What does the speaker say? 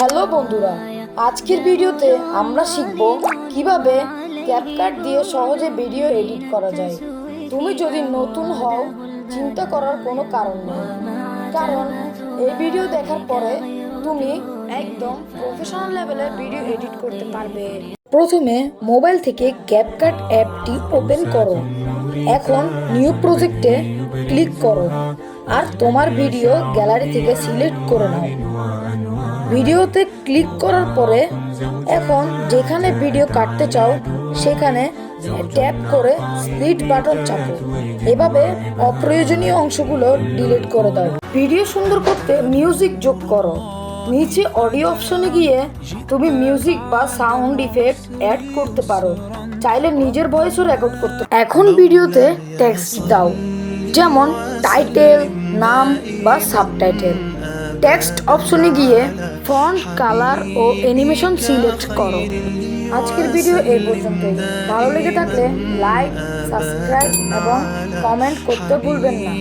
Hello বন্ধুরা, আজকের ভিডিওতে আমরা শিখব কিভাবে ক্যাপকাট দিয়ে সহজে ভিডিও এডিট করা যায়। তুমি যদি নতুন হও, চিন্তা করার কোনো কারণ নেই, কারণ এই ভিডিও দেখার পরে তুমি একদম প্রফেশনাল লেভেলে ভিডিও এডিট করতে পারবে। প্রথমে মোবাইল থেকে ক্যাপকাট অ্যাপটি ওপেন করো। এখন নিউ প্রজেক্টে ক্লিক করো আর তোমার ভিডিও গ্যালারি থেকে সিলেক্ট করে নাও। ভিডিওতে ক্লিক করার পরে এখন যেখানে ভিডিও কাটতে চাও সেখানে ট্যাপ করে স্প্লিট বাটন চাপো। এভাবে অপ্রয়োজনীয় অংশগুলো ডিলিট করে দাও। ভিডিও সুন্দর করতে মিউজিক যোগ করো। নিচে অডিও অপশনে গিয়ে তুমি মিউজিক বা সাউন্ড ইফেক্ট অ্যাড করতে পারো। চাইলে নিজের ভয়েসও রেকর্ড করতে। এখন ভিডিওতে টেক্সট দাও, যেমন টাইটেল, নাম বা সাবটাইটেল। টেক্সট অপশনে গিয়ে ফন্ট, কালার ও অ্যানিমেশন সিলেক্ট করো। আজকের ভিডিও এই পর্যন্তই। ভালো লেগে থাকলে লাইক, সাবস্ক্রাইব এবং কমেন্ট করতে ভুলবেন না।